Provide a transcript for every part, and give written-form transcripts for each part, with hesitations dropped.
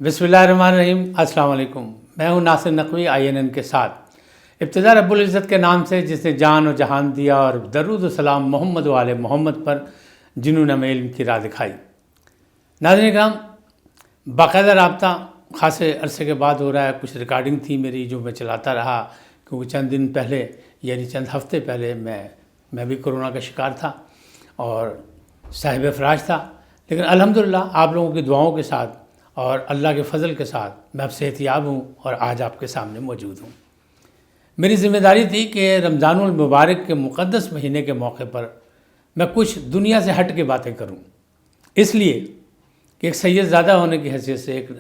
بسم اللہ الرحمن الرحیم۔ السلام علیکم، میں ہوں ناصر نقوی INN کے ساتھ۔ ابتدا رب العزت کے نام سے جس نے جان و جہان دیا، اور درود و سلام محمد و آل محمد پر جنہوں نے ہمیں علم کی راہ دکھائی۔ ناظرین کرام، باقاعدہ رابطہ خاصے عرصے کے بعد ہو رہا ہے۔ کچھ ریکارڈنگ تھی میری جو میں چلاتا رہا، کیونکہ چند دن پہلے یعنی چند ہفتے پہلے میں بھی کرونا کا شکار تھا اور صاحب افراج تھا، لیکن الحمدللہ آپ لوگوں کی دعاؤں کے ساتھ اور اللہ کے فضل کے ساتھ میں اب صحت یاب ہوں اور آج آپ کے سامنے موجود ہوں۔ میری ذمہ داری تھی کہ رمضان المبارک کے مقدس مہینے کے موقع پر میں کچھ دنیا سے ہٹ کے باتیں کروں، اس لیے کہ ایک سید زادہ ہونے کی حیثیت سے، ایک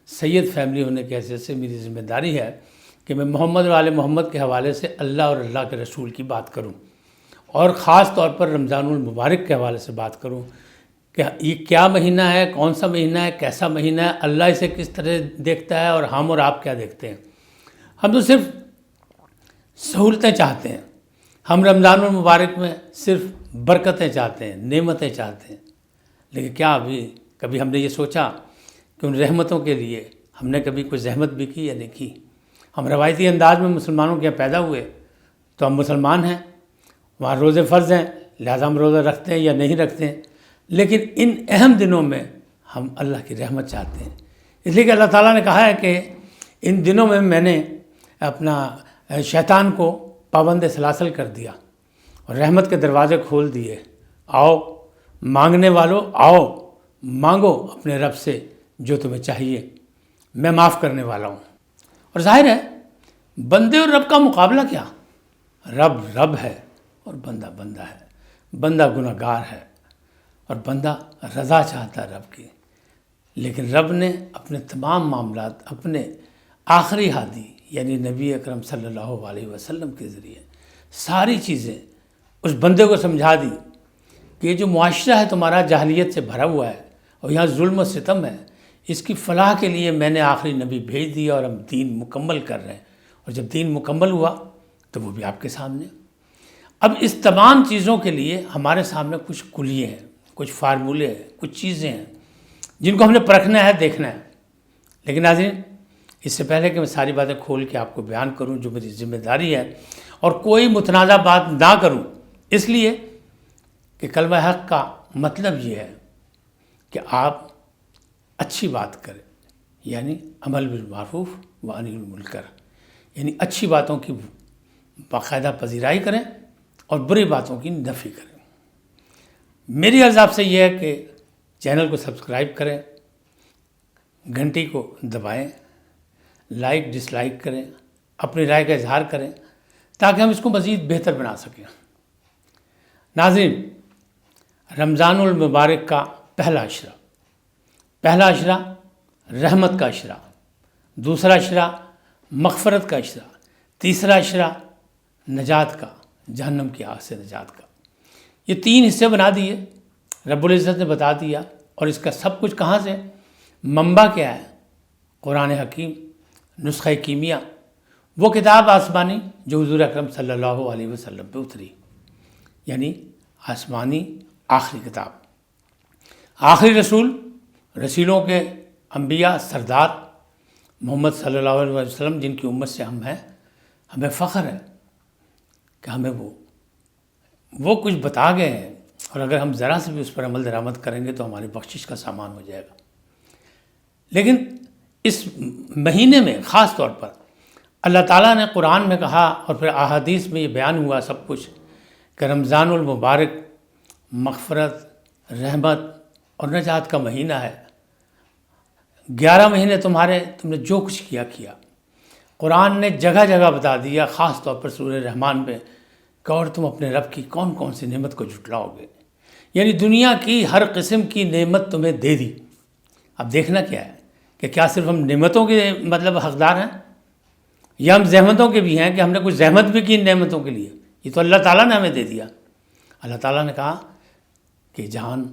سید فیملی ہونے کی حیثیت سے میری ذمہ داری ہے کہ میں محمد و آل محمد کے حوالے سے اللہ اور اللہ کے رسول کی بات کروں، اور خاص طور پر رمضان المبارک کے حوالے سے بات کروں کہ یہ کیا مہینہ ہے، کون سا مہینہ ہے، کیسا مہینہ ہے، اللہ اسے کس طرح دیکھتا ہے اور ہم اور آپ کیا دیکھتے ہیں۔ ہم تو صرف سہولتیں چاہتے ہیں، ہم رمضان المبارک میں صرف برکتیں چاہتے ہیں، نعمتیں چاہتے ہیں، لیکن کیا کبھی ہم نے یہ سوچا کہ ان رحمتوں کے لیے ہم نے کبھی کوئی زحمت بھی کی یا نہیں کی؟ ہم روایتی انداز میں مسلمانوں کے یہاں پیدا ہوئے تو ہم مسلمان ہیں، وہاں روزے فرض ہیں، لہذا ہم روزہ رکھتے ہیں یا نہیں رکھتے ہیں، لیکن ان اہم دنوں میں ہم اللہ کی رحمت چاہتے ہیں۔ اس لیے کہ اللہ تعالیٰ نے کہا ہے کہ ان دنوں میں میں نے اپنا شیطان کو پابند سلاسل کر دیا اور رحمت کے دروازے کھول دیے۔ آؤ مانگنے والوں، آؤ مانگو اپنے رب سے جو تمہیں چاہیے، میں معاف کرنے والا ہوں۔ اور ظاہر ہے بندے اور رب کا مقابلہ کیا؟ رب ہے اور بندہ ہے۔ بندہ گناہ گار ہے اور بندہ رضا چاہتا ہے رب کی، لیکن رب نے اپنے تمام معاملات اپنے آخری ہادی یعنی نبی اکرم صلی اللہ علیہ وسلم کے ذریعے ساری چیزیں اس بندے کو سمجھا دی کہ یہ جو معاشرہ ہے تمہارا جاہلیت سے بھرا ہوا ہے اور یہاں ظلم و ستم ہے، اس کی فلاح کے لیے میں نے آخری نبی بھیج دیا اور ہم دین مکمل کر رہے ہیں، اور جب دین مکمل ہوا تو وہ بھی آپ کے سامنے۔ اب اس تمام چیزوں کے لیے ہمارے سامنے کچھ کلیے ہیں، کچھ فارمولے ہیں، کچھ چیزیں ہیں جن کو ہم نے پرکھنا ہے، دیکھنا ہے۔ لیکن ناظرین، اس سے پہلے کہ میں ساری باتیں کھول کے آپ کو بیان کروں جو میری ذمہ داری ہے، اور کوئی متنازع بات نہ کروں، اس لیے کہ کلمہ حق کا مطلب یہ ہے کہ آپ اچھی بات کریں، یعنی عمل بالمعروف و نہی عن المنکر، یعنی اچھی باتوں کی باقاعدہ پذیرائی کریں اور بری باتوں کی نفی کریں۔ میری عرض آپ سے یہ ہے کہ چینل کو سبسکرائب کریں، گھنٹی کو دبائیں، لائک ڈس لائک کریں، اپنی رائے کا اظہار کریں تاکہ ہم اس کو مزید بہتر بنا سکیں۔ ناظرین، رمضان المبارک کا پہلا عشرہ رحمت کا عشرہ، دوسرا عشرہ مغفرت کا عشرہ، تیسرا عشرہ نجات کا، جہنم کی آگ سے نجات کا۔ یہ 3 حصے بنا دیے، رب العزت نے بتا دیا، اور اس کا سب کچھ کہاں سے؟ منبع کیا ہے؟ قرآن حکیم، نسخہ کیمیا، وہ کتاب آسمانی جو حضور اکرم صلی اللہ علیہ وسلم پہ اتری، یعنی آسمانی آخری کتاب، آخری رسول، رسولوں کے انبیاء سردار محمد صلی اللہ علیہ وسلم جن کی امت سے ہم ہیں، ہمیں فخر ہے کہ ہمیں وہ کچھ بتا گئے ہیں، اور اگر ہم ذرا سے بھی اس پر عمل درآمد کریں گے تو ہماری بخشش کا سامان ہو جائے گا۔ لیکن اس مہینے میں خاص طور پر اللہ تعالیٰ نے قرآن میں کہا اور پھر احادیث میں یہ بیان ہوا سب کچھ کہ رمضان المبارک مغفرت، رحمت اور نجات کا مہینہ ہے۔ 11 مہینے تم نے جو کچھ کیا۔ قرآن نے جگہ جگہ بتا دیا، خاص طور پر سورہ رحمان میں، کہ اور تم اپنے رب کی کون کون سی نعمت کو جھٹلاؤ گے، یعنی دنیا کی ہر قسم کی نعمت تمہیں دے دی۔ اب دیکھنا کیا ہے کہ کیا صرف ہم نعمتوں کے حقدار ہیں، یا ہم زحمتوں کے بھی ہیں کہ ہم نے کچھ زحمت بھی کی نعمتوں کے لیے؟ یہ تو اللہ تعالیٰ نے ہمیں دے دیا۔ اللہ تعالیٰ نے کہا کہ جہان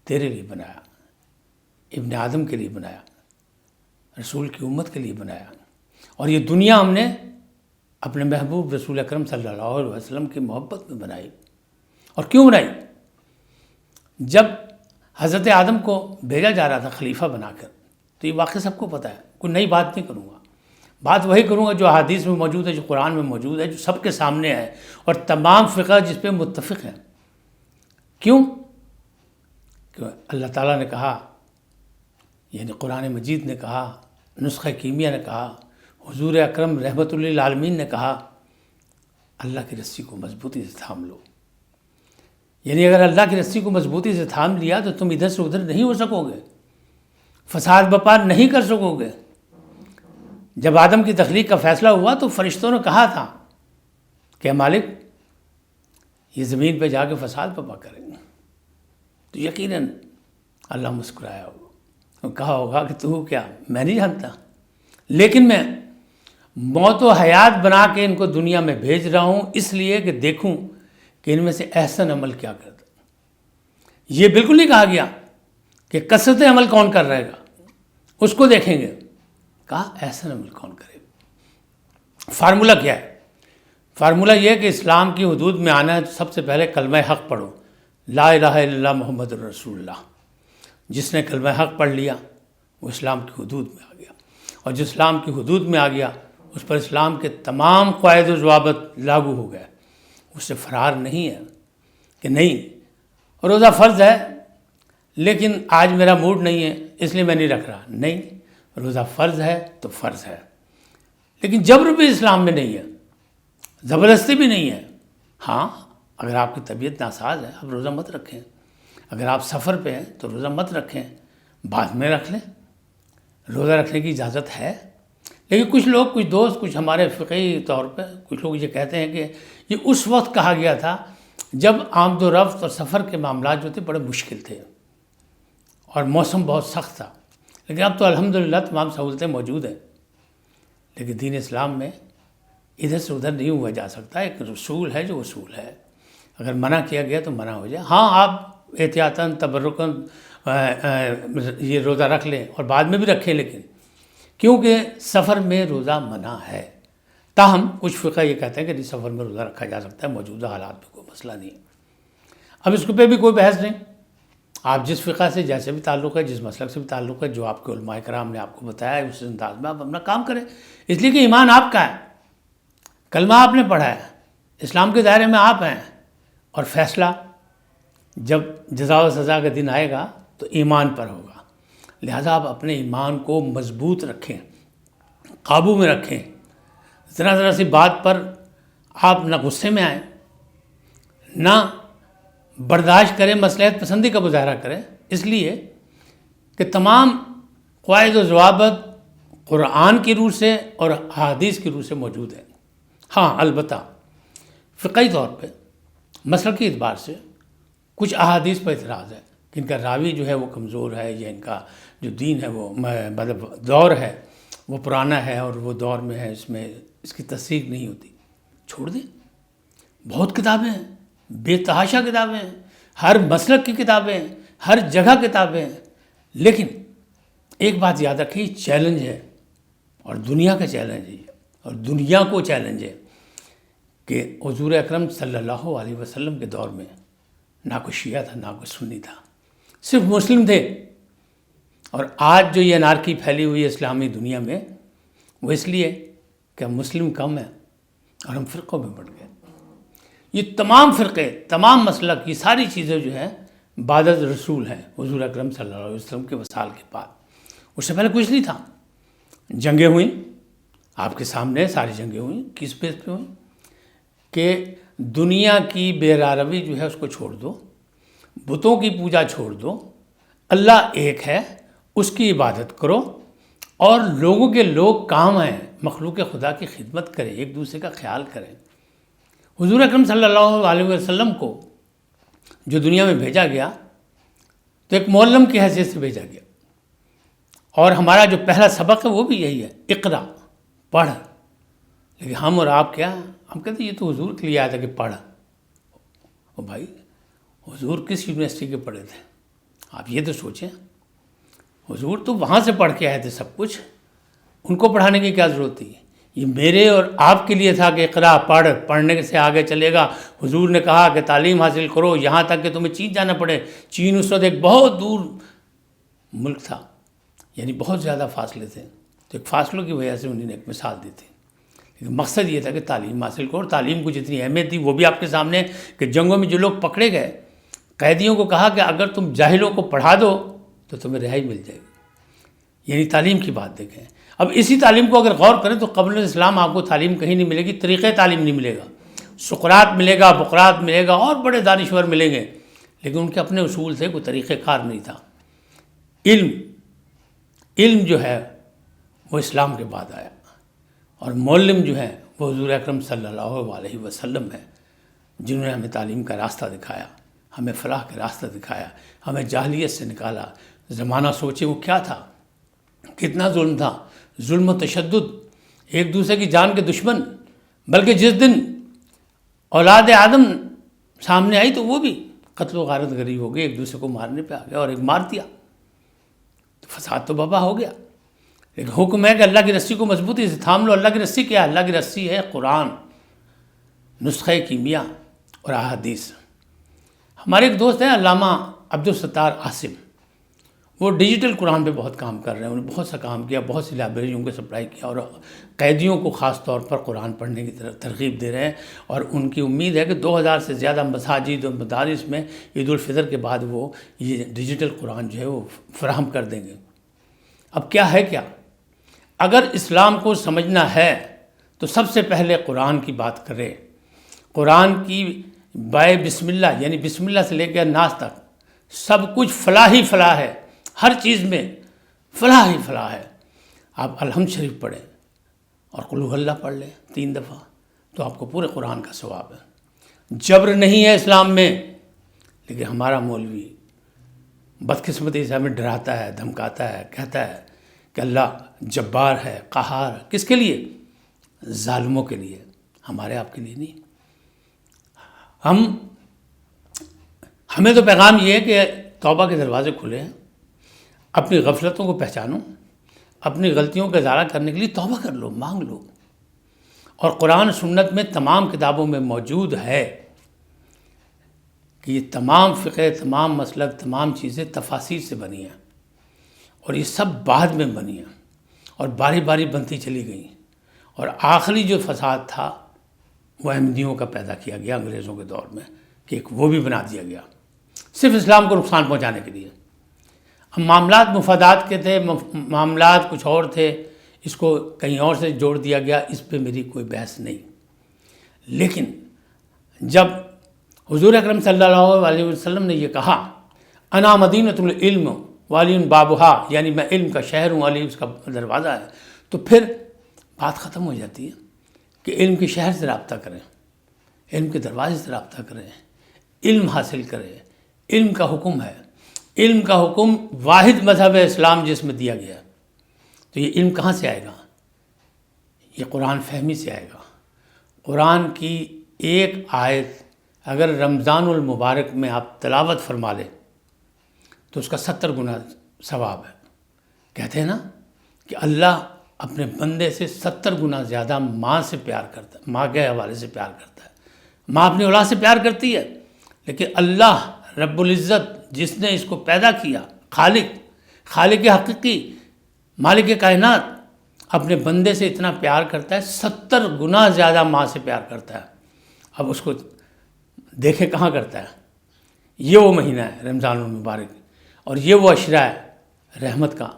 تیرے لیے بنایا، ابن آدم کے لیے بنایا، رسول کی امت کے لیے بنایا، اور یہ دنیا ہم نے اپنے محبوب رسول اکرم صلی اللہ علیہ وسلم کی محبت میں بنائی۔ اور کیوں بنائی؟ جب حضرت آدم کو بھیجا جا رہا تھا خلیفہ بنا کر، تو یہ واقعہ سب کو پتہ ہے، کوئی نئی بات نہیں کروں گا، بات وہی کروں گا جو احادیث میں موجود ہے، جو قرآن میں موجود ہے، جو سب کے سامنے ہے اور تمام فقہ جس پہ متفق ہیں۔ کیوں؟ کہ اللہ تعالیٰ نے کہا، یعنی قرآن مجید نے کہا، نسخہ کیمیا نے کہا، حضور اکرم رحمت للعالمین نے کہا، اللہ کی رسی کو مضبوطی سے تھام لو۔ یعنی اگر اللہ کی رسی کو مضبوطی سے تھام لیا تو تم ادھر سے ادھر نہیں ہو سکو گے، فساد بپا نہیں کر سکو گے۔ جب آدم کی تخلیق کا فیصلہ ہوا تو فرشتوں نے کہا تھا کہ مالک یہ زمین پہ جا کے فساد بپا کریں گے، تو یقیناً اللہ مسکرایا ہوگا اور کہا ہوگا کہ تو کیا، میں نہیں جانتا، لیکن میں موت و حیات بنا کے ان کو دنیا میں بھیج رہا ہوں اس لیے کہ دیکھوں کہ ان میں سے احسن عمل کیا کرتا۔ یہ بالکل نہیں کہا گیا کہ کثرت عمل کون کر رہے گا، اس کو دیکھیں گے، کہا احسن عمل کون کرے گا۔ فارمولہ کیا ہے؟ فارمولہ یہ ہے کہ اسلام کی حدود میں آنا ہے تو سب سے پہلے کلمہ حق پڑھو، لا الہ الا اللہ محمد الرسول اللہ۔ جس نے کلمہ حق پڑھ لیا وہ اسلام کی حدود میں آ گیا، اور جو اسلام کی حدود میں آ گیا اس پر اسلام کے تمام قواعد و ضوابط لاگو ہو گئے، اس سے فرار نہیں ہے کہ نہیں روزہ فرض ہے لیکن آج میرا موڈ نہیں ہے اس لیے میں نہیں رکھ رہا، نہیں، روزہ فرض ہے تو فرض ہے، لیکن جبر بھی اسلام میں نہیں ہے، زبردستی بھی نہیں ہے۔ ہاں اگر آپ کی طبیعت ناساز ہے آپ روزہ مت رکھیں، اگر آپ سفر پہ ہیں تو روزہ مت رکھیں، بعد میں رکھ لیں، روزہ رکھنے کی اجازت ہے۔ لیکن کچھ لوگ، کچھ دوست، کچھ ہمارے فقہی طور پہ کچھ لوگ یہ کہتے ہیں کہ یہ اس وقت کہا گیا تھا جب آمد و رفت اور سفر کے معاملات جو تھے بڑے مشکل تھے اور موسم بہت سخت تھا، لیکن اب تو الحمدللہ تمام سہولتیں موجود ہیں۔ لیکن دین اسلام میں ادھر سے ادھر نہیں ہوا جا سکتا، ایک رسول ہے جو اصول ہے، اگر منع کیا گیا تو منع ہو جائے۔ ہاں آپ احتیاطاً تبرکاً یہ روزہ رکھ لیں اور بعد میں بھی رکھیں، لیکن کیونکہ سفر میں روزہ منع ہے۔ تاہم کچھ فقہ یہ کہتے ہیں کہ نہیں، سفر میں روزہ رکھا جا سکتا ہے، موجودہ حالات میں کوئی مسئلہ نہیں ہے۔ اب اس پہ بھی کوئی بحث نہیں، آپ جس فقہ سے جیسے بھی تعلق ہے، جس مسلک سے بھی تعلق ہے، جو آپ کے علماء کرام نے آپ کو بتایا ہے اس انداز میں آپ اپنا کام کریں، اس لیے کہ ایمان آپ کا ہے، کلمہ آپ نے پڑھا ہے، اسلام کے دائرے میں آپ ہیں، اور فیصلہ جب جزا و سزا کا دن آئے گا تو ایمان پر ہوگا۔ لہٰذا آپ اپنے ایمان کو مضبوط رکھیں، قابو میں رکھیں، ذرا سی بات پر آپ نہ غصے میں آئیں، نہ برداشت کریں، مصلحت پسندی کا مظاہرہ کریں، اس لیے کہ تمام قواعد و ضوابط قرآن کی روح سے اور احادیث کی روح سے موجود ہیں۔ ہاں البتہ فقہی طور پہ مسلکی اعتبار سے کچھ احادیث پر اعتراض ہے کہ ان کا راوی جو ہے وہ کمزور ہے، یا ان کا جو دین ہے وہ مطلب دور ہے وہ پرانا ہے اور وہ دور میں ہے، اس کی تصدیق نہیں ہوتی۔ چھوڑ دیں، بہت کتابیں ہیں، بے تحاشا کتابیں ہیں، ہر مسلک کی کتابیں ہیں، ہر جگہ کتابیں ہیں، لیکن ایک بات یاد رکھیں، چیلنج ہے اور دنیا کا چیلنج ہے، اور دنیا کو چیلنج ہے کہ حضور اکرم صلی اللہ علیہ وسلم کے دور میں نہ کوئی شیعہ تھا، نہ کوئی سنی تھا، صرف مسلم تھے۔ اور آج جو یہ انارکی پھیلی ہوئی ہے اسلامی دنیا میں، وہ اس لیے کہ مسلم کم ہیں اور ہم فرقوں میں بٹ گئے۔ یہ تمام فرقے، تمام مسلک، یہ ساری چیزیں جو ہیں بعد از رسول ہیں، حضور اکرم صلی اللہ علیہ وسلم کے وصال کے بعد، اس سے پہلے کچھ نہیں تھا۔ جنگیں ہوئیں، آپ کے سامنے ساری جنگیں ہوئیں، کس بیس پہ ہوئیں؟ کہ دنیا کی بے راروی جو ہے اس کو چھوڑ دو، بتوں کی پوجا چھوڑ دو، اللہ ایک ہے، اس کی عبادت کرو، اور لوگوں کے لوگ کام آئیں، مخلوق خدا کی خدمت کریں، ایک دوسرے کا خیال کریں۔ حضور اکرم صلی اللہ علیہ وسلم کو جو دنیا میں بھیجا گیا تو ایک معلم کی حیثیت سے بھیجا گیا، اور ہمارا جو پہلا سبق ہے وہ بھی یہی ہے، اقرا، پڑھ۔ لیکن ہم اور آپ کیا، ہم کہتے ہیں یہ تو حضور کے لیے آیا تھا کہ پڑھ۔ او بھائی، حضور کس یونیورسٹی کے پڑھے تھے؟ آپ یہ تو سوچیں، حضور تو وہاں سے پڑھ کے آئے تھے سب کچھ، ان کو پڑھانے کی کیا ضرورت تھی؟ یہ میرے اور آپ کے لیے تھا کہ اقرا، پڑھ، پڑھنے سے آگے چلے گا۔ حضور نے کہا کہ تعلیم حاصل کرو، یہاں تک کہ تمہیں چین جانا پڑے۔ چین اس وقت ایک بہت دور ملک تھا، یعنی بہت زیادہ فاصلے تھے، تو ایک فاصلوں کی وجہ سے انہوں نے ایک مثال دی تھی. لیکن مقصد یہ تھا کہ تعلیم حاصل کرو، اور تعلیم کو جتنی اہمیت دی وہ بھی آپ کے سامنے، کہ جنگوں میں جو لوگ پکڑے گئے قیدیوں کو کہا کہ اگر تم جاہلوں کو پڑھا دو تو تمہیں رہائی مل جائے گی. یعنی تعلیم کی بات دیکھیں. اب اسی تعلیم کو اگر غور کریں تو قبل اسلام آپ کو تعلیم کہیں نہیں ملے گی، طریقۂ تعلیم نہیں ملے گا. سقراط ملے گا، بقراط ملے گا، اور بڑے دانشور ملیں گے، لیکن ان کے اپنے اصول تھے، کوئی طریقہ کار نہیں تھا. علم جو ہے وہ اسلام کے بعد آیا، اور معلم جو ہے وہ حضور اکرم صلی اللہ علیہ وسلم ہے، جنہوں نے ہمیں تعلیم کا راستہ دکھایا، ہمیں فلاح کا راستہ دکھایا، ہمیں جاہلیت سے نکالا. زمانہ سوچے وہ کیا تھا، کتنا ظلم تھا، ظلم و تشدد، ایک دوسرے کی جان کے دشمن. بلکہ جس دن اولاد آدم سامنے آئی تو وہ بھی قتل و غارت گری ہو گئی، ایک دوسرے کو مارنے پہ آ گیا اور ایک مار دیا، تو فساد تو بابا ہو گیا. ایک حکم ہے کہ اللہ کی رسی کو مضبوطی سے تھام لو. اللہ کی رسی کیا ہے؟ اللہ کی رسی ہے قرآن، نسخہ کیمیا اور احادیث. ہمارے ایک دوست ہیں علامہ عبدالستار عاصم، وہ ڈیجیٹل قرآن پہ بہت کام کر رہے ہیں. انہوں نے بہت سا کام کیا، بہت سی لائبریریوں کو سپلائی کیا، اور قیدیوں کو خاص طور پر قرآن پڑھنے کی طرف ترغیب دے رہے ہیں. اور ان کی امید ہے کہ 2000 سے زیادہ مساجد اور مدارس میں عید الفطر کے بعد وہ یہ ڈیجیٹل قرآن جو ہے وہ فراہم کر دیں گے. اب کیا ہے کیا؟ اگر اسلام کو سمجھنا ہے تو سب سے پہلے قرآن کی بات کرے. قرآن کی بائے بسم اللہ، یعنی بسم اللہ سے لے کے ناس تک سب کچھ فلاح ہی فلاح ہے. ہر چیز میں فلاح ہی فلاح ہے. آپ الحمد شریف پڑھیں اور قل هو اللہ پڑھ لیں 3 دفعہ تو آپ کو پورے قرآن کا ثواب ہے. جبر نہیں ہے اسلام میں، لیکن ہمارا مولوی بدقسمتی سے ہمیں ڈراتا ہے، دھمکاتا ہے، کہتا ہے کہ اللہ جبار ہے، قہار ہے. کس کے لیے؟ ظالموں کے لیے، ہمارے آپ کے لیے نہیں. ہمیں تو پیغام یہ ہے کہ توبہ کے دروازے کھلے ہیں. اپنی غفلتوں کو پہچانو، اپنی غلطیوں کا ازالہ کرنے کے لیے توبہ کر لو، مانگ لو. اور قرآن سنت میں تمام کتابوں میں موجود ہے کہ یہ تمام فقہ، تمام مسلک، تمام چیزیں تفاسیر سے بنی ہیں، اور یہ سب بعد میں بنی ہیں اور باری باری بنتی چلی گئیں. اور آخری جو فساد تھا وہ احمدیوں کا پیدا کیا گیا انگریزوں کے دور میں، کہ ایک وہ بھی بنا دیا گیا صرف اسلام کو نقصان پہنچانے کے لیے. اب معاملات مفادات کے تھے، معاملات کچھ اور تھے، اس کو کہیں اور سے جوڑ دیا گیا، اس پہ میری کوئی بحث نہیں. لیکن جب حضور اکرم صلی اللہ علیہ وسلم نے یہ کہا انا مدینۃ العلم وعلی بابہا، یعنی میں علم کا شہر ہوں، علی اس کا دروازہ ہے، تو پھر بات ختم ہو جاتی ہے کہ علم کے شہر سے رابطہ کریں، علم کے دروازے سے رابطہ کریں، علم حاصل کریں. علم کا حکم ہے، علم کا حکم واحد مذہب اسلام جس میں دیا گیا. تو یہ علم کہاں سے آئے گا؟ یہ قرآن فہمی سے آئے گا. قرآن کی ایک آیت اگر رمضان المبارک میں آپ تلاوت فرما لیں تو اس کا 70 گنا ثواب ہے. کہتے ہیں نا کہ اللہ اپنے بندے سے 70 گنا زیادہ ماں سے پیار کرتا ہے، ماں کے حوالے سے پیار کرتا ہے. ماں اپنی اولاد سے پیار کرتی ہے، لیکن اللہ رب العزت جس نے اس کو پیدا کیا، خالق حقیقی، مالک کائنات، اپنے بندے سے اتنا پیار کرتا ہے، 70 گنا زیادہ ماں سے پیار کرتا ہے. اب اس کو دیکھے کہاں کرتا ہے. یہ وہ مہینہ ہے رمضان المبارک، اور یہ وہ عشرہ ہے رحمت کا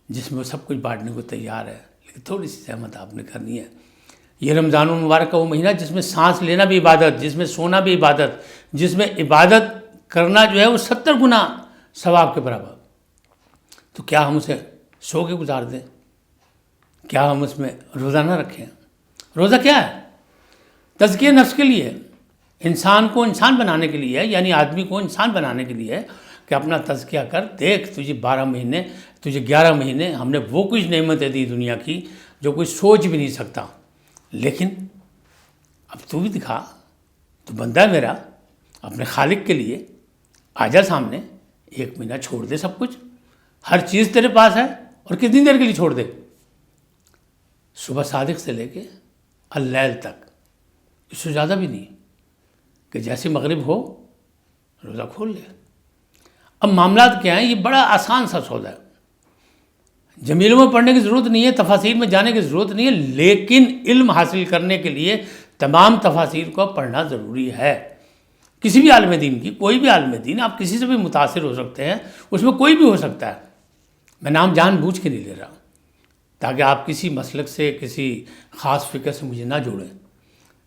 جس میں وہ سب کچھ بانٹنے کو تیار ہے، لیکن تھوڑی سی زحمت آپ نے کرنی ہے. یہ رمضان المبارک کا وہ مہینہ جس میں سانس لینا بھی عبادت، جس میں سونا بھی عبادت، جس میں عبادت کرنا جو ہے وہ 70 گنا ثواب کے برابر. تو کیا ہم اسے سو کے گزار دیں؟ کیا ہم اس میں روزہ نہ رکھیں؟ روزہ کیا ہے؟ تزکیہ نفس کے لیے، انسان کو انسان بنانے کے لیے، یعنی آدمی کو انسان بنانے کے لیے کہ اپنا تزکیہ کر. دیکھ تجھے 12 مہینے، تجھے 11 مہینے ہم نے وہ کچھ نعمتیں دی دنیا کی جو کوئی سوچ بھی نہیں سکتا. لیکن اب تو بھی دکھا، تو بندہ ہے میرا، اپنے خالق کے لیے آ جا سامنے. 1 مہینہ چھوڑ دے سب کچھ، ہر چیز تیرے پاس ہے. اور کتنی دیر کے لیے چھوڑ دے؟ صبح صادق سے لے کے اللیل تک، اس سے زیادہ بھی نہیں، کہ جیسے مغرب ہو روزہ کھول لے. اب معاملات کیا ہیں؟ یہ بڑا آسان سا سودا ہے. جمیلوں میں پڑھنے کی ضرورت نہیں ہے، تفاسیر میں جانے کی ضرورت نہیں ہے، لیکن علم حاصل کرنے کے لیے تمام تفاسیر کو پڑھنا ضروری ہے۔ کسی بھی عالم دین کی، کوئی بھی عالم دین، آپ کسی سے بھی متاثر ہو سکتے ہیں، اس میں کوئی بھی ہو سکتا ہے۔ میں نام جان بوجھ کے نہیں لے رہا تاکہ آپ کسی مسلک سے، کسی خاص فکر سے مجھے نہ جوڑیں۔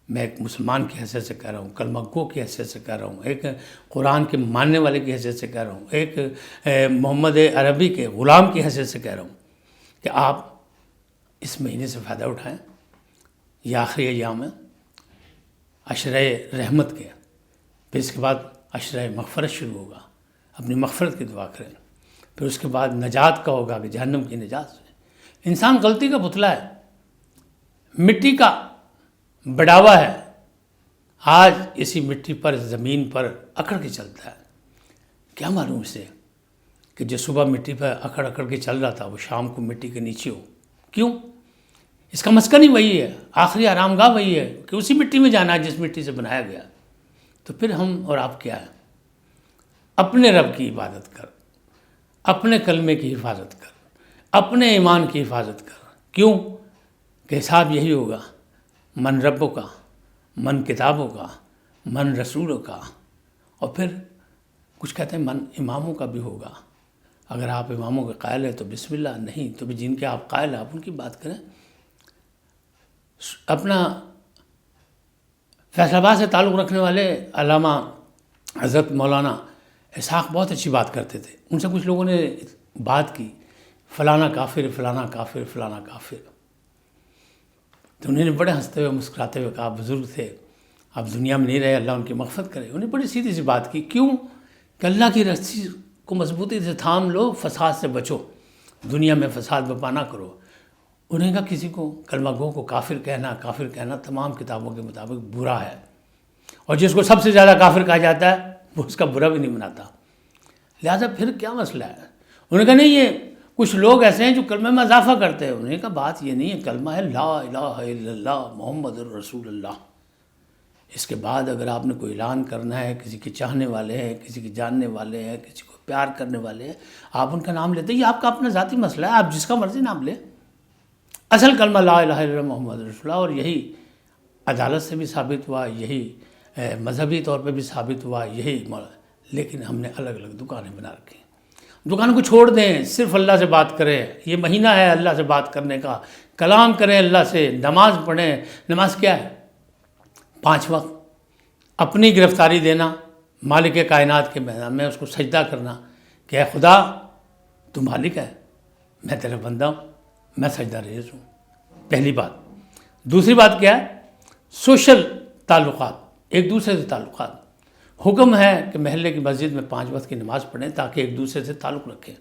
میں ایک مسلمان کی حیثیت سے کہہ رہا ہوں، کلمہ گو کی حیثیت سے کہہ رہا ہوں، ایک قرآن کے ماننے والے کی حیثیت سے کہہ رہا ہوں، ایک محمد عربی کے غلام کی حیثیت سے کہہ رہا ہوں کہ آپ اس مہینے سے فائدہ اٹھائیں۔ یہ آخری ایام ہے عشرہ رحمت کے، پھر اس کے بعد عشرہ مغفرت شروع ہوگا، اپنی مغفرت کی دعا کریں۔ پھر اس کے بعد نجات کا ہوگا کہ جہنم کی نجات سے۔ انسان غلطی کا پتلا ہے، مٹی کا بڑھاوا ہے، آج اسی مٹی پر، زمین پر اکڑ کے چلتا ہے۔ کیا معلوم اسے کہ جو صبح مٹی پر اکڑ کے چل رہا تھا وہ شام کو مٹی کے نیچے ہو؟ کیوں؟ اس کا مسکن ہی وہی ہے، آخری آرام گاہ وہی ہے کہ اسی مٹی میں جانا ہے جس مٹی سے بنایا گیا۔ تو پھر ہم اور آپ کیا ہیں؟ اپنے رب کی عبادت کر، اپنے کلمے کی حفاظت کر، اپنے ایمان کی حفاظت کر۔ کیوں کہ حساب یہی ہوگا، من ربوں کا، من کتابوں کا، من رسولوں کا، اور پھر کچھ کہتے ہیں من اماموں کا بھی ہوگا۔ اگر آپ اماموں کے قائل ہیں تو بسم اللہ، نہیں تو بھی جن کے آپ قائل ہیں آپ ان کی بات کریں۔ اپنا فیصل آباد سے تعلق رکھنے والے علامہ حضرت مولانا اسحاق بہت اچھی بات کرتے تھے، ان سے کچھ لوگوں نے بات کی، فلانا کافر، فلانا کافر، فلانا کافر، تو انہوں نے بڑے ہنستے ہوئے مسکراتے ہوئے کہا، بزرگ تھے، اب دنیا میں نہیں رہے، اللہ ان کی مغفرت کرے۔ انہیں بڑی سیدھی سی بات کی، کیوں کہ اللہ کی رسی کو مضبوطی سے تھام لو، فساد سے بچو، دنیا میں فساد برپا نہ کرو۔ انہیں کہا کسی کو کلمہ گو کو کافر کہنا تمام کتابوں کے مطابق برا ہے، اور جس کو سب سے زیادہ کافر کہا جاتا ہے وہ اس کا برا بھی نہیں مناتا، لہٰذا پھر کیا مسئلہ ہے؟ انہوں نے کہا نہیں، یہ کچھ لوگ ایسے ہیں جو کلمے میں اضافہ کرتے ہیں۔ انہوں نے کہا بات یہ نہیں ہے، کلمہ ہے لا الہ الا اللہ محمد الرسول اللہ۔ اس کے بعد اگر آپ نے کوئی اعلان کرنا ہے، کسی کے چاہنے والے ہیں، کسی کے جاننے والے ہیں، کسی کو پیار کرنے والے ہیں، آپ ان کا نام لیتے ہیں، یہ آپ کا اپنا ذاتی مسئلہ ہے، آپ جس کا مرضی نام لیں۔ اصل کلمہ لا الہ الا اللہ محمد رسول اللہ، اور یہی عدالت سے بھی ثابت ہوا، یہی مذہبی طور پہ بھی ثابت ہوا، یہی لیکن ہم نے الگ الگ دکانیں بنا رکھی ہیں۔ دکان کو چھوڑ دیں، صرف اللہ سے بات کریں، یہ مہینہ ہے اللہ سے بات کرنے کا، کلام کریں اللہ سے، نماز پڑھیں۔ نماز کیا ہے؟ 5 وقت اپنی گرفتاری دینا مالک کائنات کے میدان میں، اس کو سجدہ کرنا کہ اے خدا تو مالک ہے، میں تیرا بندہ ہوں، میں سجدہ ریز ہوں، پہلی بات۔ دوسری بات کیا ہے؟ سوشل تعلقات، ایک دوسرے سے تعلقات۔ حکم ہے کہ محلے کی مسجد میں 5 وقت کی نماز پڑھیں تاکہ ایک دوسرے سے تعلق رکھیں،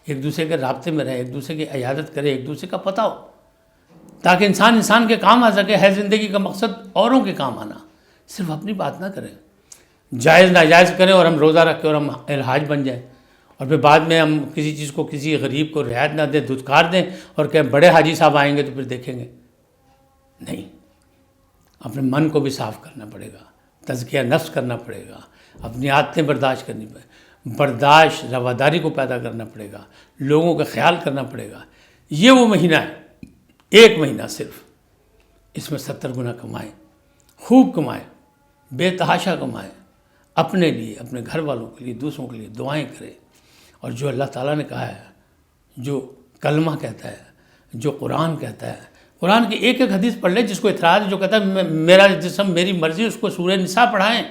ایک دوسرے کے رابطے میں رہیں، ایک دوسرے کی عیادت کریں، ایک دوسرے کا پتہ ہو، تاکہ انسان کے کام آ سکے۔ ہے زندگی کا مقصد اوروں کے کام آنا، صرف اپنی بات نہ کریں، جائز ناجائز کریں اور ہم روزہ رکھ کے اور ہم الحاج بن جائیں، اور پھر بعد میں ہم کسی چیز کو کسی غریب کو رعایت نہ دیں، دھتکار دیں اور کہ بڑے حاجی صاحب آئیں گے تو پھر دیکھیں گے۔ نہیں، اپنے من کو بھی صاف کرنا پڑے گا، تزکیہ نفس کرنا پڑے گا، اپنی عادتیں برداشت کرنی پڑے گا، برداشت رواداری کو پیدا کرنا پڑے گا، لوگوں کا خیال کرنا پڑے گا۔ یہ وہ مہینہ ہے، ایک مہینہ صرف، اس میں 70 گنا کمائیں، خوب کمائیں، بے تحاشا کمائیں، اپنے لیے، اپنے گھر والوں کے لیے، دوسروں کے لیے دعائیں کریں، اور جو اللہ تعالیٰ نے کہا ہے، جو کلمہ کہتا ہے، جو قرآن کہتا ہے، قرآن کی ایک ایک حدیث پڑھ لیں۔ جس کو اعتراض ہے، جو کہتا ہے میرا جسم میری مرضی، اس کو سورہ نساء پڑھائیں۔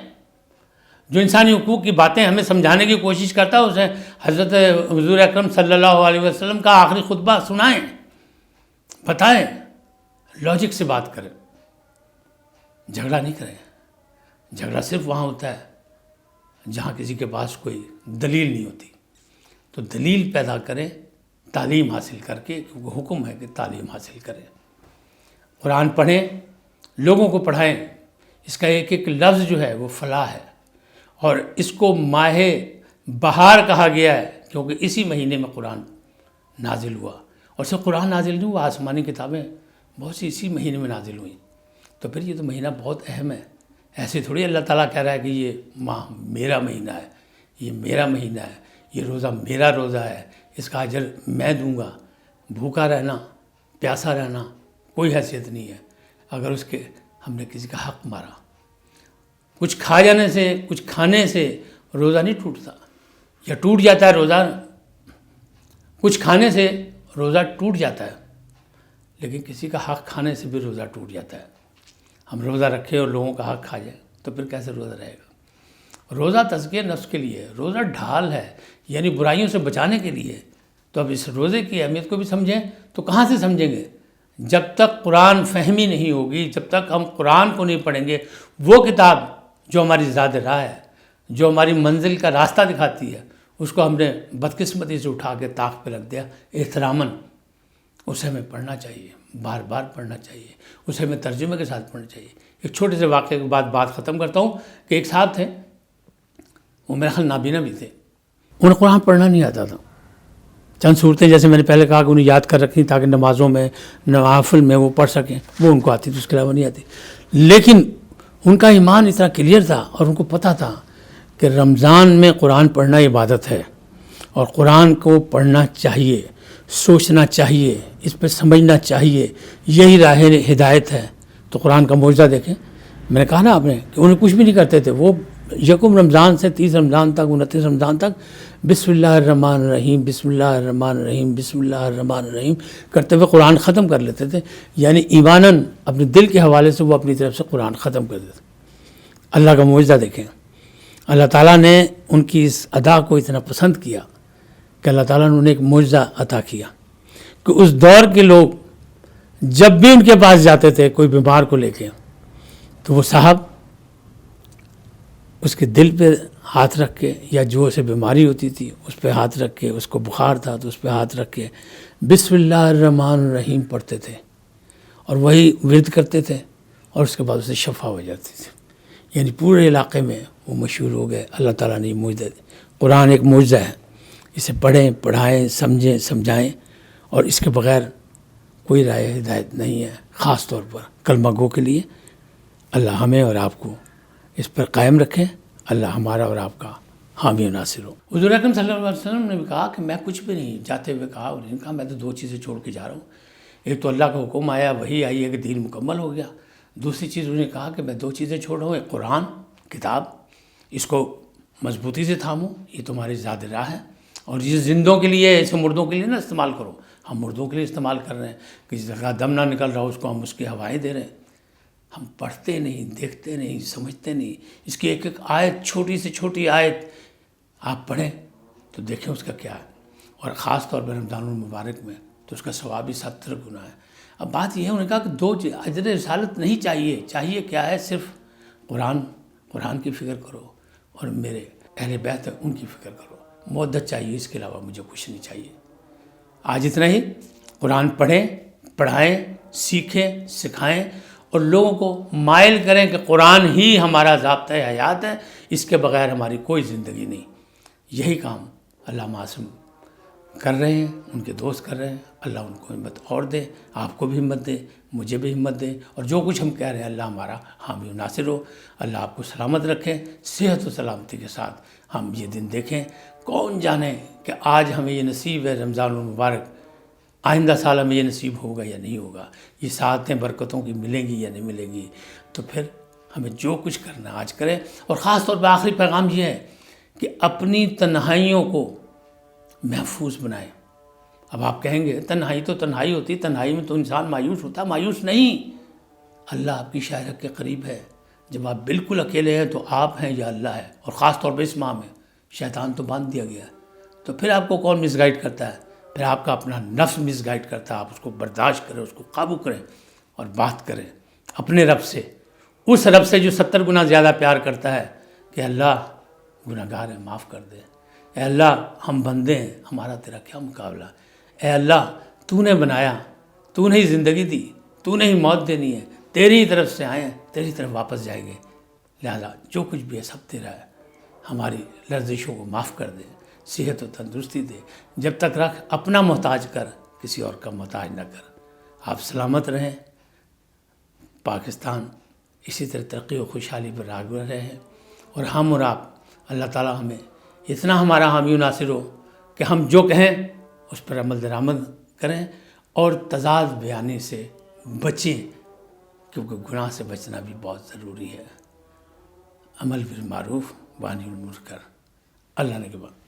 جو انسانی حقوق کی باتیں ہمیں سمجھانے کی کوشش کرتا ہے، اسے حضرت حضور اکرم صلی اللہ علیہ وسلم کا آخری خطبہ سنائیں، بتائیں، لاجک سے بات کریں، جھگڑا نہیں کریں۔ جھگڑا صرف وہاں ہوتا ہے جہاں کسی کے پاس کوئی دلیل نہیں ہوتی، تو دلیل پیدا کریں تعلیم حاصل کر کے، کیونکہ حکم ہے کہ تعلیم حاصل کریں، قرآن پڑھیں، لوگوں کو پڑھائیں۔ اس کا ایک ایک لفظ جو ہے وہ فلاح ہے، اور اس کو ماہ بہار کہا گیا ہے کیونکہ اسی مہینے میں قرآن نازل ہوا، اور صرف قرآن نازل نہیں ہوا، آسمانی کتابیں بہت سی اسی مہینے میں نازل ہوئیں۔ تو پھر یہ تو مہینہ بہت اہم ہے، ایسے تھوڑی اللہ تعالیٰ کہہ رہا ہے کہ یہ ماہ میرا مہینہ ہے، یہ میرا مہینہ ہے، یہ روزہ میرا روزہ ہے، اس کا اجر میں دوں گا۔ بھوکا رہنا، پیاسا رہنا کوئی حیثیت نہیں ہے اگر اس کے ہم نے کسی کا حق مارا۔ کچھ کھا جانے سے، کچھ کھانے سے روزہ نہیں ٹوٹتا، یا ٹوٹ جاتا ہے روزہ، کچھ کھانے سے روزہ ٹوٹ جاتا ہے، لیکن کسی کا حق کھانے سے بھی روزہ ٹوٹ جاتا ہے۔ ہم روزہ رکھیں اور لوگوں کا حق کھا جائیں تو پھر کیسے روزہ رہے گا؟ روزہ تزکیہ نفس کے لیے، روزہ ڈھال ہے، یعنی برائیوں سے بچانے کے لیے۔ تو اب اس روزے کی اہمیت کو بھی سمجھیں تو کہاں سے سمجھیں گے؟ جب تک قرآن فہمی نہیں ہوگی، جب تک ہم قرآن کو نہیں پڑھیں گے، وہ کتاب جو ہماری زاد راہ ہے، جو ہماری منزل کا راستہ دکھاتی ہے، اس کو ہم نے بدقسمتی سے اٹھا کے طاق پہ رکھ دیا احتراماً۔ اسے ہمیں پڑھنا چاہیے، بار بار پڑھنا چاہیے، اسے ہمیں ترجمے کے ساتھ پڑھنا چاہیے۔ ایک چھوٹے سے واقعے کے بعد بات ختم کرتا ہوں کہ ایک صاحب تھے، وہ میرا خیال نابینا بھی تھے، انہیں قرآن پڑھنا نہیں آتا تھا۔ چند صورتیں جیسے میں نے پہلے کہا کہ انہیں یاد کر رکھی تاکہ نمازوں میں، نوافل میں وہ پڑھ سکیں، وہ ان کو آتی تھی، اس کے علاوہ نہیں آتی۔ لیکن ان کا ایمان اتنا کلیئر تھا اور ان کو پتہ تھا کہ رمضان میں قرآن پڑھنا عبادت ہے اور قرآن کو پڑھنا چاہیے، سوچنا چاہیے، اس پہ سمجھنا چاہیے، یہی راہ ہدایت ہے۔ تو قرآن کا معجزہ دیکھیں، میں نے کہا نا آپ نے کہ انہیں کچھ بھی نہیں کرتے تھے، وہ یکم رمضان سے 30 رمضان تک، 29 رمضان تک بسم اللہ الرحمن الرحیم، بسم اللہ الرحمن الرحیم، بسم اللہ الرحمن الرحیم کرتے ہوئے قرآن ختم کر لیتے تھے، یعنی ایماناً اپنے دل کے حوالے سے وہ اپنی طرف سے قرآن ختم کر دیتے تھے۔ اللہ کا معجزہ دیکھیں، اللہ تعالیٰ نے ان کی اس ادا کو اتنا پسند کیا کہ اللہ تعالیٰ نے انہیں ایک معجزہ عطا کیا کہ اس دور کے لوگ جب بھی ان کے پاس جاتے تھے کوئی بیمار کو لے کے، تو وہ صاحب اس کے دل پہ ہاتھ رکھ کے، یا جو اسے بیماری ہوتی تھی اس پہ ہاتھ رکھ کے، اس کو بخار تھا تو اس پہ ہاتھ رکھ کے بسم اللہ الرحمن الرحیم پڑھتے تھے اور وہی ورد کرتے تھے، اور اس کے بعد اسے شفا ہو جاتی تھی۔ یعنی پورے علاقے میں وہ مشہور ہو گئے۔ اللہ تعالیٰ نے یہ معجزہ دی۔ قرآن ایک معجزہ ہے، اسے پڑھیں، پڑھائیں، سمجھیں، سمجھائیں، اور اس کے بغیر کوئی راہ ہدایت نہیں ہے، خاص طور پر کلمہ گو کے لیے۔ اللہ ہمیں اور آپ کو اس پر قائم رکھے، اللہ ہمارا اور آپ کا حامی و ناصر ہو۔ حضور اکرم صلی اللہ علیہ وسلم نے بھی کہا کہ میں کچھ بھی نہیں، جاتے ہوئے کہا، انہوں نے کہا میں تو 2 چیزیں چھوڑ کے جا رہا ہوں، ایک تو اللہ کا حکم آیا، وہی آئی ہے کہ دین مکمل ہو گیا، دوسری چیز انہوں نے کہا کہ میں 2 چیزیں چھوڑ رہا ہوں، ایک قرآن کتاب، اس کو مضبوطی سے تھامو، یہ تمہاری ذات راہ ہے، اور یہ زندوں کے لیے، ایسے مردوں کے لیے نہ استعمال کرو، ہم مردوں کے لیے استعمال کر رہے ہیں، کسی جگہ دم نہ نکل رہا ہو اس کو ہم اس کی ہوائیں دے رہے ہیں۔ ہم پڑھتے نہیں، دیکھتے نہیں، سمجھتے نہیں۔ اس کی ایک ایک آیت، چھوٹی سے چھوٹی آیت آپ پڑھیں تو دیکھیں اس کا کیا ہے، اور خاص طور پر رمضان المبارک میں تو اس کا ثواب بھی 70 گنا ہے۔ اب بات یہ ہے، انہوں نے کہا کہ 2 اجر رسالت نہیں چاہیے، چاہیے کیا ہے؟ صرف قرآن کی فکر کرو، اور میرے اہل بیت ہیں ان کی فکر کرو، مودت چاہیے، اس کے علاوہ مجھے کچھ نہیں چاہیے۔ آج اتنا ہی، قرآن پڑھیں، پڑھائیں، سیکھیں، سکھائیں، اور لوگوں کو مائل کریں کہ قرآن ہی ہمارا ضابطۂ حیات ہے، اس کے بغیر ہماری کوئی زندگی نہیں۔ یہی کام اللہ معصوم کر رہے ہیں، ان کے دوست کر رہے ہیں۔ اللہ ان کو ہمت اور دے، آپ کو بھی ہمت دے، مجھے بھی ہمت دے، اور جو کچھ ہم کہہ رہے ہیں اللہ ہمارا حامی و ناصر ہو۔ اللہ آپ کو سلامت رکھے، صحت و سلامتی کے ساتھ ہم یہ دن دیکھیں۔ کون جانے کہ آج ہمیں یہ نصیب ہے رمضان المبارک، آئندہ سال ہمیں یہ نصیب ہوگا یا نہیں ہوگا، یہ ساعتیں برکتوں کی ملیں گی یا نہیں ملیں گی۔ تو پھر ہمیں جو کچھ کرنا آج کریں، اور خاص طور پہ آخری پیغام یہ ہے کہ اپنی تنہائیوں کو محفوظ بنائیں۔ اب آپ کہیں گے تنہائی تو تنہائی ہوتی، تنہائی میں تو انسان مایوس ہوتا، مایوس نہیں، اللہ آپ کی شاعرت کے قریب ہے۔ جب آپ بالکل اکیلے ہیں تو آپ ہیں یا اللہ ہے، اور خاص طور پہ اس ماہ میں شیطان تو باندھ دیا گیا ہے، تو پھر آپ کو کون مس گائیڈ کرتا ہے؟ پھر آپ کا اپنا نفس مس گائیڈ کرتا ہے۔ آپ اس کو برداشت کریں، اس کو قابو کریں، اور بات کریں اپنے رب سے، اس رب سے جو 70 گنا زیادہ پیار کرتا ہے کہ اللہ گناہ گار ہیں، معاف کر دے، اے اللہ ہم بندے ہیں، ہمارا تیرا کیا مقابلہ، اے اللہ تو نے بنایا، تو نے ہی زندگی دی، تو نے ہی موت دینی ہے، تیری ہی طرف سے آئے ہیں، تیری طرف واپس جائیں گے، لہذا جو کچھ بھی ہے سب تیرا ہے، ہماری لرزشوں کو معاف کر دے، صحت و تندرستی دے، جب تک رکھ، اپنا محتاج کر، کسی اور کا محتاج نہ کر۔ آپ سلامت رہیں، پاکستان اسی طرح ترقی و خوشحالی پر راغب رہے ہیں، اور ہم اور آپ، اللہ تعالیٰ ہمیں اتنا ہمارا حامی و ناصر ہو کہ ہم جو کہیں اس پر عمل درآمد کریں اور تضاد بیانی سے بچیں، کیونکہ گناہ سے بچنا بھی بہت ضروری ہے۔ عمل بالمعروف و نہی عن المنکر۔ اللہ نے کے بعد